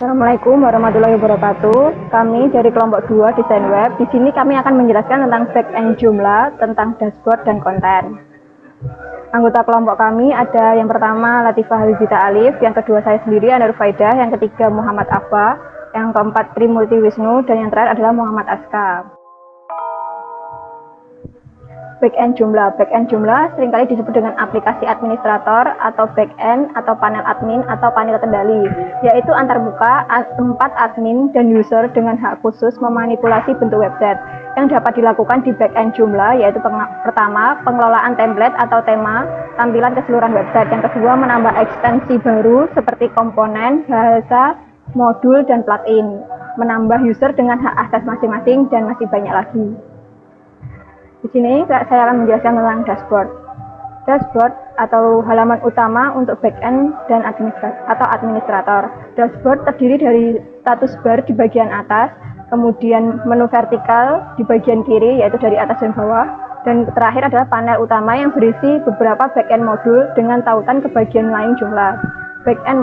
Assalamualaikum warahmatullahi wabarakatuh. Kami dari kelompok 2 Desain Web. Di sini kami akan menjelaskan tentang back-end jumlah, tentang dashboard dan konten. Anggota kelompok kami ada yang pertama Latifah Halizita Alif, yang kedua saya sendiri Anar Faidah, yang ketiga Muhammad Affa, yang keempat Trimurti Wisnu, dan yang terakhir adalah Muhammad Aska. Back-end jumlah seringkali disebut dengan aplikasi administrator atau back-end atau panel admin atau panel kendali, yaitu antarmuka tempat admin dan user dengan hak khusus memanipulasi bentuk website yang dapat dilakukan di back-end jumlah, yaitu pertama, pengelolaan template atau tema tampilan keseluruhan website. Yang kedua, menambah ekstensi baru seperti komponen, bahasa, modul, dan plugin, menambah user dengan hak akses masing-masing, dan masih banyak lagi. Di sini saya akan menjelaskan tentang dashboard. Dashboard atau halaman utama untuk back-end dan administrator. Dashboard terdiri dari status bar di bagian atas, kemudian menu vertikal di bagian kiri, yaitu dari atas dan bawah, dan terakhir adalah panel utama yang berisi beberapa back-end modul dengan tautan ke bagian lain jumlah. Back-end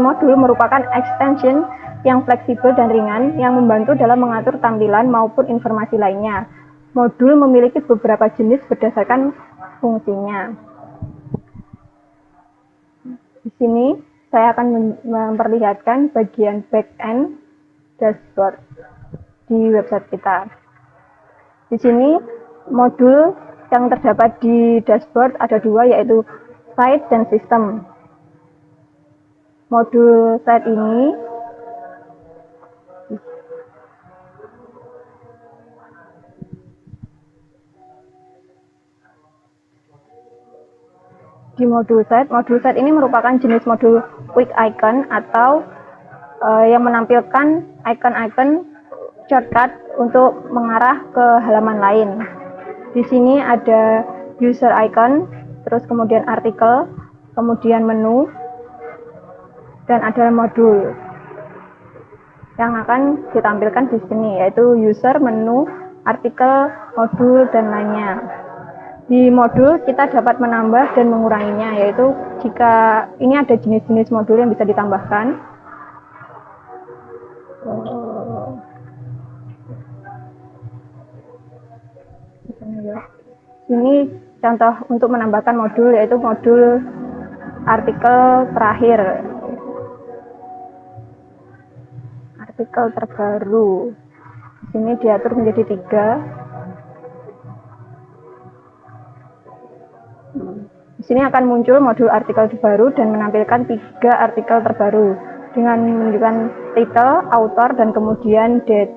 modul merupakan extension yang fleksibel dan ringan yang membantu dalam mengatur tampilan maupun informasi lainnya. Modul memiliki beberapa jenis berdasarkan fungsinya. Di sini saya akan memperlihatkan bagian back-end dashboard di website kita. Di sini modul yang terdapat di dashboard ada dua, yaitu site dan sistem. Modul site ini di modul site ini merupakan jenis modul quick icon atau yang menampilkan icon-icon shortcut untuk mengarah ke halaman lain. Di sini ada user icon, terus kemudian artikel, kemudian menu, dan ada modul yang akan ditampilkan di sini, yaitu user, menu, artikel, modul, dan lainnya. Di modul kita dapat menambah dan menguranginya, yaitu jika ini ada jenis-jenis modul yang bisa ditambahkan. Ini contoh untuk menambahkan modul, yaitu modul artikel terakhir, artikel terbaru. Ini diatur menjadi 3. Di sini akan muncul modul artikel terbaru dan menampilkan 3 artikel terbaru dengan menunjukkan title, author, dan kemudian date.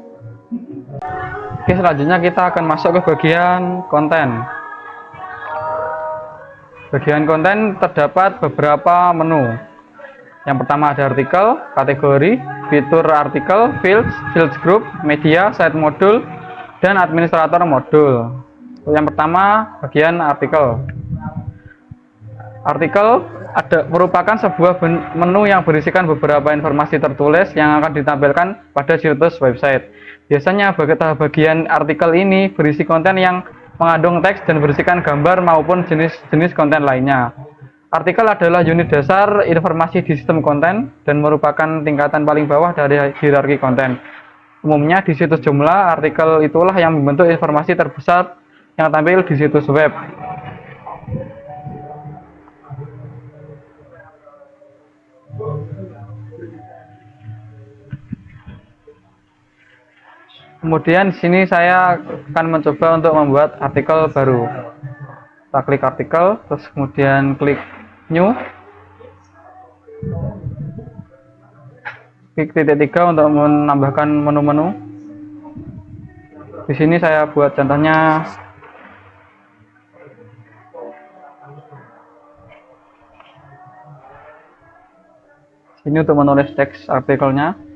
Oke, selanjutnya kita akan masuk ke bagian konten. Bagian konten terdapat beberapa menu. Yang pertama ada artikel, kategori, fitur artikel, fields group, media, site modul, dan administrator modul. Yang pertama bagian artikel. Artikel merupakan sebuah menu yang berisikan beberapa informasi tertulis yang akan ditampilkan pada situs website. Biasanya bagian artikel ini berisi konten yang mengandung teks dan berisikan gambar maupun jenis-jenis konten lainnya. Artikel adalah unit dasar informasi di sistem konten dan merupakan tingkatan paling bawah dari hierarki konten. Umumnya di situs jumlah, artikel itulah yang membentuk informasi terbesar yang tampil di situs web. Kemudian di sini saya akan mencoba untuk membuat artikel baru. Kita klik artikel, terus kemudian klik new. Klik titik 3 untuk menambahkan menu-menu. Di sini saya buat contohnya ini untuk menulis teks artikelnya.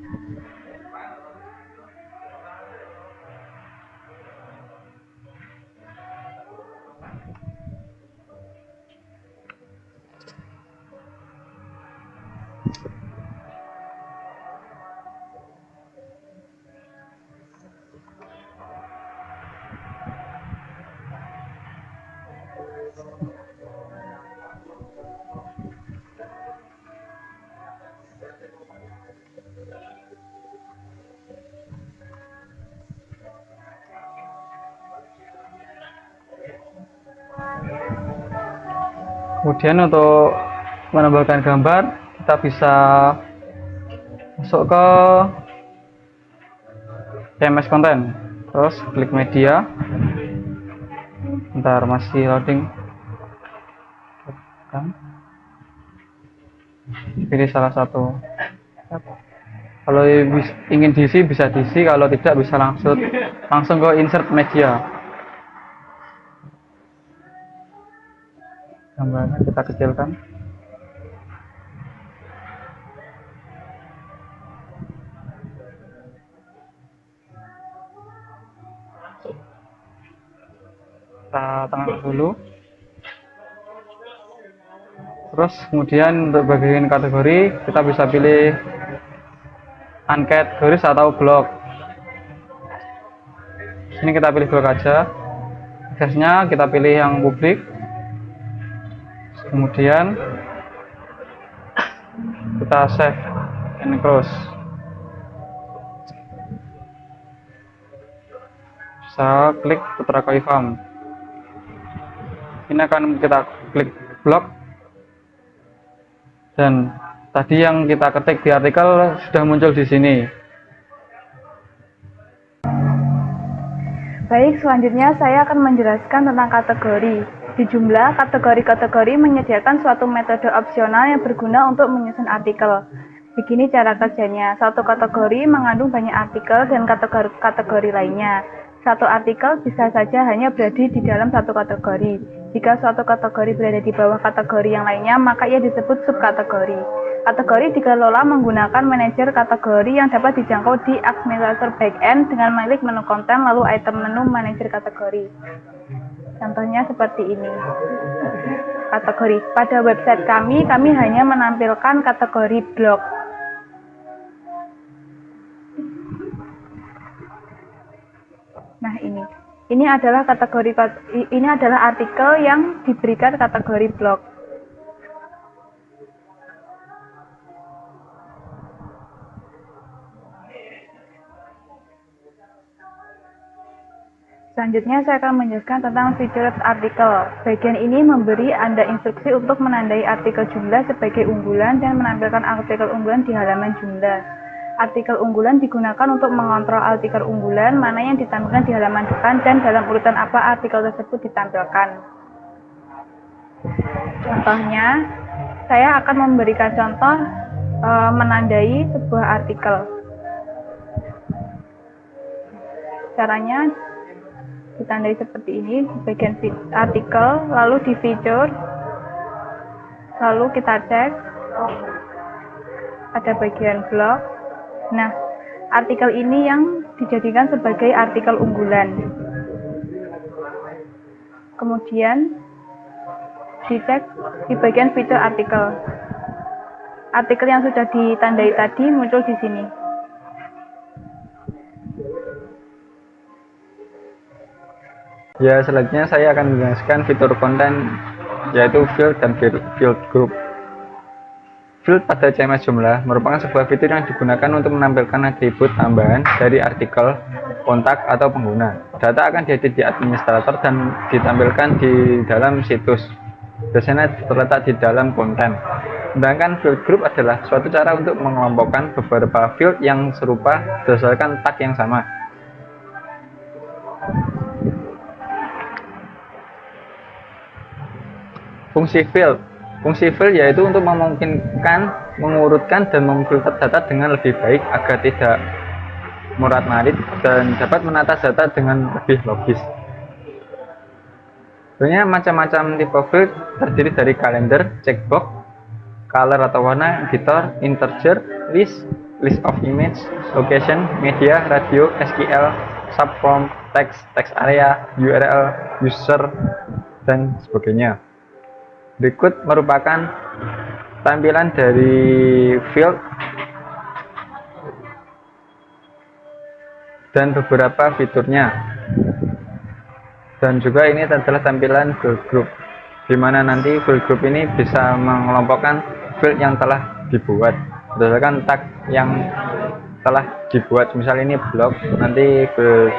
Kemudian untuk menambahkan gambar, kita bisa masuk ke CMS konten, terus klik media. Bentar, masih loading. Pilih salah satu. Kalau ingin diisi bisa diisi, kalau tidak bisa langsung ke insert media. Gambarnya kita kecilkan. Kita tengah dulu. Terus kemudian untuk bagian kategori kita bisa pilih angket, garis atau blog. Sini kita pilih blog aja. Aksesnya kita pilih yang publik. Kemudian kita save and close. Bisa klik putra confirm. Ini akan kita klik blog. Dan tadi yang kita ketik di artikel sudah muncul di sini. Baik, selanjutnya saya akan menjelaskan tentang kategori. Di jumlah kategori-kategori menyediakan suatu metode opsional yang berguna untuk menyusun artikel. Begini cara kerjanya. Satu kategori mengandung banyak artikel dan kategori lainnya. Satu artikel bisa saja hanya berada di dalam satu kategori. Jika suatu kategori berada di bawah kategori yang lainnya, maka ia disebut subkategori. Kategori dikelola menggunakan manajer kategori yang dapat dijangkau di administrator backend dengan memilih menu konten lalu item menu manajer kategori. Contohnya seperti ini. Kategori. Pada website kami hanya menampilkan kategori blog. Nah, ini adalah artikel yang diberikan kategori blog. Selanjutnya saya akan menjelaskan tentang featured artikel. Bagian ini memberi Anda instruksi untuk menandai artikel jumlah sebagai unggulan dan menampilkan artikel unggulan di halaman jumlah. Artikel unggulan digunakan untuk mengontrol artikel unggulan mana yang ditampilkan di halaman depan dan dalam urutan apa artikel tersebut ditampilkan. Contohnya, saya akan memberikan contoh menandai sebuah artikel. Caranya ditandai seperti ini, di bagian artikel, lalu di feature, lalu kita cek, ada bagian blog. Nah, artikel ini yang dijadikan sebagai artikel unggulan. Kemudian dicek di bagian feature artikel. Artikel yang sudah ditandai tadi muncul di sini. Ya, selanjutnya saya akan menjelaskan fitur konten yaitu field dan field group. Field pada CMS jumlah merupakan sebuah fitur yang digunakan untuk menampilkan atribut tambahan dari artikel, kontak, atau pengguna. Data akan diedit di administrator dan ditampilkan di dalam situs. Biasanya terletak di dalam konten. Sedangkan field group adalah suatu cara untuk mengelompokkan beberapa field yang serupa berdasarkan tag yang sama. Fungsi field. Fungsi field yaitu untuk memungkinkan mengurutkan dan memfilter data dengan lebih baik agar tidak murat-marit dan dapat menata data dengan lebih logis. Sebenarnya macam-macam tipe field terdiri dari kalender, checkbox, color atau warna, editor, integer, list of image, location, media, radio, SQL, subform, text area, URL, user, dan sebagainya. Berikut merupakan tampilan dari field dan beberapa fiturnya. Dan juga ini adalah tampilan field group, di mana nanti field group ini bisa mengelompokkan field yang telah dibuat berdasarkan tag yang telah dibuat. Misal ini blog, nanti field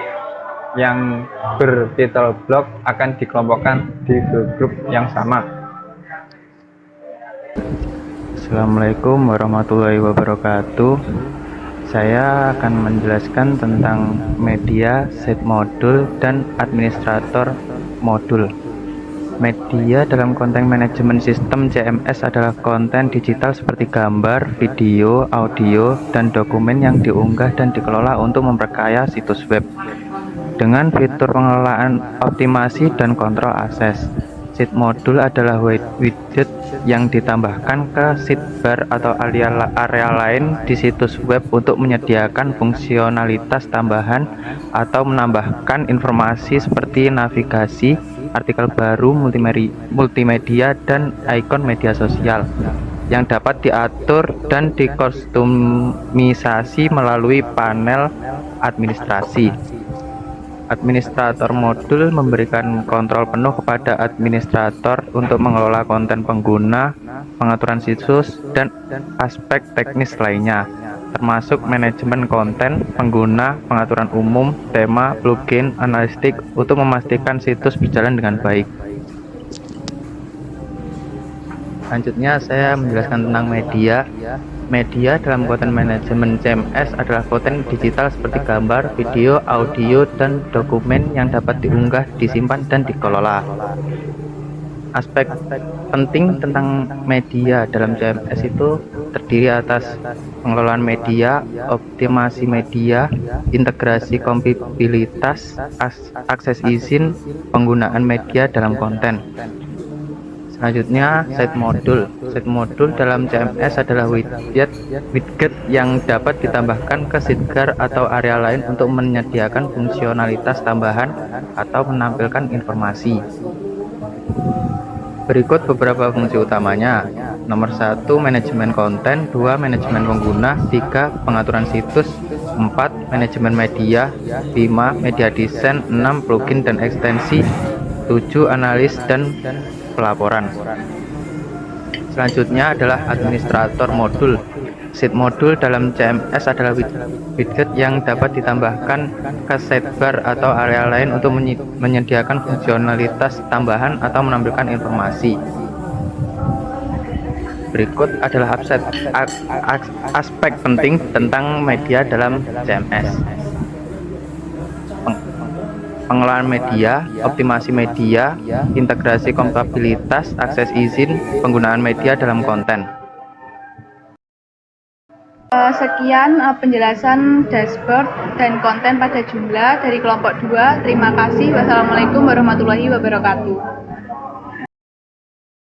yang bertitel blog akan dikelompokkan di field group yang sama. Assalamualaikum warahmatullahi wabarakatuh. Saya akan menjelaskan tentang media, set modul, dan administrator modul. Media dalam konten manajemen sistem CMS adalah konten digital seperti gambar, video, audio, dan dokumen yang diunggah dan dikelola untuk memperkaya situs web dengan fitur pengelolaan optimasi dan kontrol akses. Seed modul adalah widget yang ditambahkan ke sidebar atau area lain di situs web untuk menyediakan fungsionalitas tambahan atau menambahkan informasi seperti navigasi, artikel baru, multimedia, dan ikon media sosial yang dapat diatur dan dikustomisasi melalui panel administrasi. Administrator modul memberikan kontrol penuh kepada administrator untuk mengelola konten pengguna, pengaturan situs, dan aspek teknis lainnya, termasuk manajemen konten pengguna, pengaturan umum, tema, plugin, analistik untuk memastikan situs berjalan dengan baik. Selanjutnya saya menjelaskan tentang media. Media dalam konten manajemen CMS adalah konten digital seperti gambar, video, audio, dan dokumen yang dapat diunggah, disimpan, dan dikelola. Aspek penting tentang media dalam CMS itu terdiri atas pengelolaan media, optimasi media, integrasi kompatibilitas, akses izin, penggunaan media dalam konten. Selanjutnya, set modul. Set modul dalam CMS adalah widget yang dapat ditambahkan ke sidebar atau area lain untuk menyediakan fungsionalitas tambahan atau menampilkan informasi. Berikut beberapa fungsi utamanya. Nomor 1, manajemen konten. 2, manajemen pengguna. 3, pengaturan situs. 4, manajemen media. 5, media desain. 6, plugin dan ekstensi. 7, analis dan pelaporan. Selanjutnya adalah administrator modul. Seed modul dalam CMS adalah widget yang dapat ditambahkan ke sidebar atau area lain untuk menyediakan fungsionalitas tambahan atau menampilkan informasi. Berikut adalah aspek penting tentang media dalam CMS. Pengelolaan media, optimasi media, integrasi kompatibilitas, akses izin, penggunaan media dalam konten. Sekian penjelasan dashboard dan konten pada jumlah dari kelompok 2. Terima kasih. Wassalamualaikum warahmatullahi wabarakatuh.